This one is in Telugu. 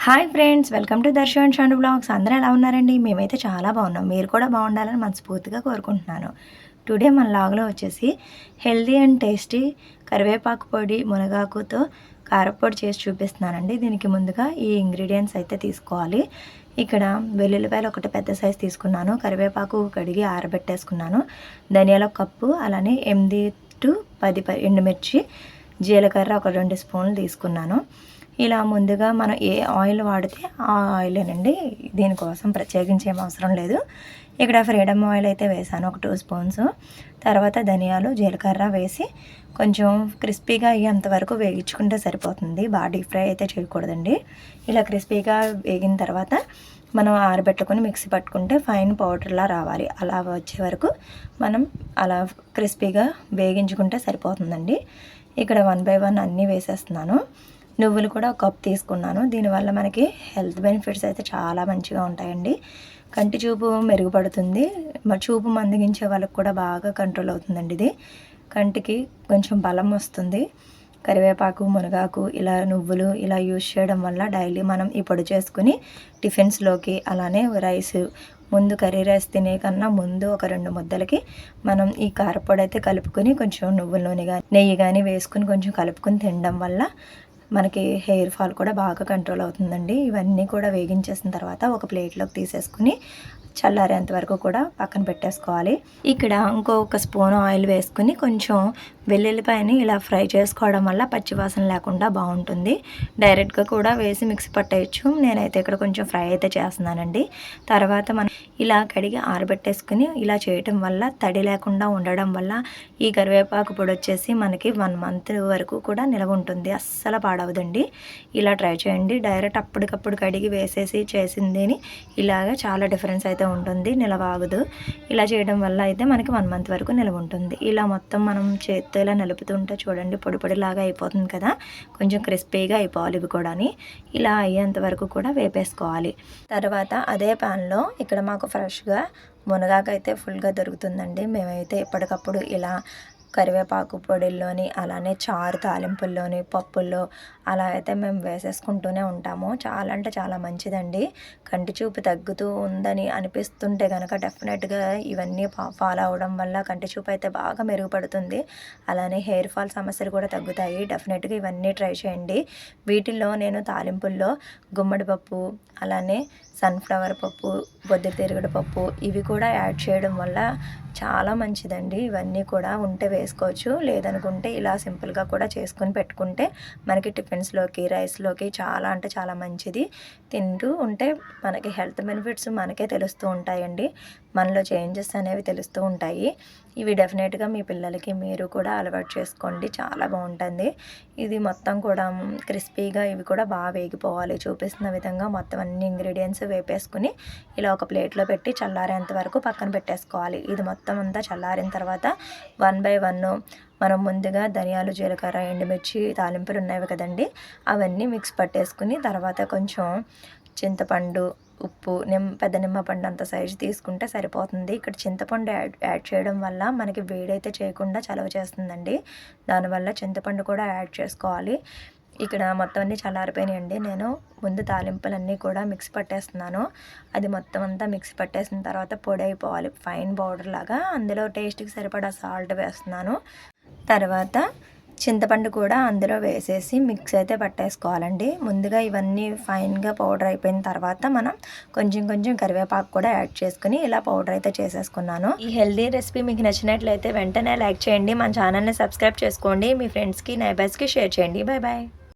Hi friends, welcome to Darshan Shandu vlogs. అందరూ ఎలా ఉన్నారండి? మేమైతే చాలా బాగున్నాం. మీరు కూడా బాగుండాలని మనస్ఫూర్తిగా కోరుకుంటున్నాను. టుడే మన లాగ్లో వచ్చేసి హెల్దీ అండ్ టేస్టీ కరివేపాకు పొడి మునగాకుతో కారపొడి చేసి చూపిస్తున్నానండి. దీనికి ముందుగా ఈ ఇంగ్రీడియంట్స్ అయితే తీసుకోవాలి. ఇక్కడ వెల్లుల్లిపాయలు ఒకటి పెద్ద సైజు తీసుకున్నాను, కరివేపాకు కడిగి ఆరబెట్టేసుకున్నాను, ధనియాల కప్పు, అలానే 8 to 10 ఎండుమిర్చి, జీలకర్ర ఒక 2 స్పూన్లు తీసుకున్నాను. ఇలా ముందుగా మనం ఏ ఆయిల్ వాడితే ఆ ఆయిలేనండి, దీనికోసం ప్రత్యేకించి ఏం అవసరం లేదు. ఇక్కడ ఫ్రీడమ్ ఆయిల్ అయితే వేసాను ఒక 2 స్పూన్స్. తర్వాత ధనియాలు, జీలకర్ర వేసి కొంచెం క్రిస్పీగా అయ్యేంత వరకు వేగించుకుంటే సరిపోతుంది. బాగా డీప్ ఫ్రై అయితే చేయకూడదండి. ఇలా క్రిస్పీగా వేగిన తర్వాత మనం ఆరబెట్టుకొని మిక్సీ పట్టుకుంటే ఫైన్ పౌడర్లా రావాలి. అలా వచ్చే వరకు మనం అలా క్రిస్పీగా వేగించుకుంటే సరిపోతుందండి. ఇక్కడ 1 by 1 అన్నీ వేసేస్తున్నాను. నువ్వులు కూడా ఒక కప్ తీసుకున్నాను. దీనివల్ల మనకి హెల్త్ బెనిఫిట్స్ అయితే చాలా మంచిగా ఉంటాయండి. కంటి చూపు మెరుగుపడుతుంది, చూపు మందగించే వాళ్ళకి కూడా బాగా కంట్రోల్ అవుతుందండి. ఇది కంటికి కొంచెం బలం వస్తుంది. కరివేపాకు, మునగాకు, ఇలా నువ్వులు ఇలా యూజ్ చేయడం వల్ల డైలీ మనం ఈ పొడి చేసుకుని టిఫిన్స్లోకి, అలానే రైస్ ముందు కర్రీ రైస్ తినే కన్నా ముందు ఒక 2 ముద్దలకి మనం ఈ కారపొడి అయితే కలుపుకొని కొంచెం నువ్వుల నూనె కానీ నెయ్యి కానీ వేసుకుని కొంచెం కలుపుకొని తినడం వల్ల మనకి హెయిర్ ఫాల్ కూడా బాగా కంట్రోల్ అవుతుందండి. ఇవన్నీ కూడా వేగించేసిన తర్వాత ఒక ప్లేట్లోకి తీసేసుకుని చల్లారేంత వరకు కూడా పక్కన పెట్టేసుకోవాలి. ఇక్కడ ఇంకొక స్పూన్ ఆయిల్ వేసుకుని కొంచెం వెల్లుల్లిపాయని ఇలా ఫ్రై చేసుకోవడం వల్ల పచ్చివాసన లేకుండా బాగుంటుంది. డైరెక్ట్గా కూడా వేసి మిక్సీ పట్టేయచ్చు. నేనైతే ఇక్కడ కొంచెం ఫ్రై అయితే చేస్తున్నానండి. తర్వాత మనం ఇలా కడిగి ఆరబెట్టేసుకుని ఇలా చేయటం వల్ల తడి లేకుండా ఉండడం వల్ల ఈ కరివేపాకు పొడి వచ్చేసి మనకి 1 month వరకు కూడా నిలవ ఉంటుంది. అస్సలు పాడవదండి. ఇలా ట్రై చేయండి. డైరెక్ట్ అప్పటికప్పుడు కడిగి వేసేసి చేసిందని ఇలాగ చాలా డిఫరెన్స్ అయితే ఉంటుంది, నిలవ ఆగదు. ఇలా చేయడం వల్ల అయితే మనకి 1 month వరకు నిలవ ఉంటుంది. ఇలా మొత్తం మనం చేత్తో ఇలా నలుపుతుంటే చూడండి పొడి పొడిలాగా అయిపోతుంది కదా. కొంచెం క్రిస్పీగా అయిపోవాలి ఇవి కూడా. ఇలా అయ్యేంత వరకు కూడా వేపేసుకోవాలి. తర్వాత అదే ప్యాన్లో ఇక్కడ మాకు ఫ్రెష్గా మునగాకు అయితే ఫుల్గా దొరుకుతుందండి. మేమైతే ఎప్పటికప్పుడు ఇలా కరివేపాకు పొడిల్లోని, అలానే చారు తాలింపుల్లోని, పప్పుల్లో అలా అయితే మేము వేసేసుకుంటూనే ఉంటాము. చాలా అంటే చాలా మంచిదండి. కంటి చూపు తగ్గుతూ ఉందని అనిపిస్తుంటే కనుక డెఫినెట్గా ఇవన్నీ ఫాలో అవడం వల్ల కంటి చూపు అయితే బాగా మెరుగుపడుతుంది. అలానే హెయిర్ ఫాల్ సమస్యలు కూడా తగ్గుతాయి. డెఫినెట్గా ఇవన్నీ ట్రై చేయండి. వీటిల్లో నేను తాలింపుల్లో గుమ్మడి పప్పు, అలానే సన్ఫ్లవర్ పప్పు, పొద్దుతిరుగుడు పప్పు ఇవి కూడా యాడ్ చేయడం వల్ల చాలా మంచిదండి. ఇవన్నీ కూడా ఉంటే వేసుకోవచ్చు, లేదనుకుంటే ఇలా సింపుల్గా కూడా చేసుకొని పెట్టుకుంటే మనకి టిఫిన్స్లోకి, రైస్లోకి చాలా అంటే చాలా మంచిది. తింటూ ఉంటే మనకి హెల్త్ బెనిఫిట్స్ మనకే తెలుస్తూ ఉంటాయండి. మనలో చేంజెస్ అనేవి తెలుస్తూ ఉంటాయి. ఇవి డెఫినెట్గా మీ పిల్లలకి మీరు కూడా అలవాటు చేసుకోండి, చాలా బాగుంటుంది. ఇది మొత్తం కూడా క్రిస్పీగా ఇవి కూడా బాగా వేగిపోవాలి. చూపిస్తున్న విధంగా మొత్తం అన్ని ఇంగ్రీడియంట్స్ వేపేసుకుని ఇలా ఒక ప్లేట్లో పెట్టి చల్లారేంత వరకు పక్కన పెట్టేసుకోవాలి. ఇది మొత్తం అంతా చల్లారిన తర్వాత 1 by 1 మనం ముందుగా ధనియాలు, జీలకర్ర, ఎండుమిర్చి తాలింపులు ఉన్నాయి కదండి, అవన్నీ మిక్స్ పట్టేసుకుని తర్వాత కొంచెం చింతపండు, ఉప్పు, పెద్ద నిమ్మపండు అంత సైజు తీసుకుంటే సరిపోతుంది. ఇక్కడ చింతపండు యాడ్ చేయడం వల్ల మనకి వేడైతే చేయకుండా చలవ చేస్తుందండి. దానివల్ల చింతపండు కూడా యాడ్ చేసుకోవాలి. ఇక్కడ మొత్తం అన్నీ చల్లారిపోయినాయండి. నేను ముందు తాలింపులన్నీ కూడా మిక్సీ పట్టేస్తున్నాను. అది మొత్తం అంతా మిక్సీ పట్టేసిన తర్వాత పొడి అయిపోవాలి, ఫైన్ పౌడర్ లాగా. అందులో టేస్ట్కి సరిపడా సాల్ట్ వేస్తున్నాను. తర్వాత చింతపండు కూడా అందులో వేసేసి మిక్స్ అయితే పట్టేసుకోవాలండి. ముందుగా ఇవన్నీ ఫైన్గా పౌడర్ అయిపోయిన తర్వాత మనం కొంచెం కొంచెం కరివేపాకు కూడా యాడ్ చేసుకుని ఇలా పౌడర్ అయితే చేసేసుకున్నాను. ఈ హెల్దీ రెసిపీ మీకు నచ్చినట్లయితే వెంటనే లైక్ చేయండి, మన ఛానల్ని సబ్స్క్రైబ్ చేసుకోండి, మీ ఫ్రెండ్స్కి, నైబర్స్కి షేర్ చేయండి. Bye bye.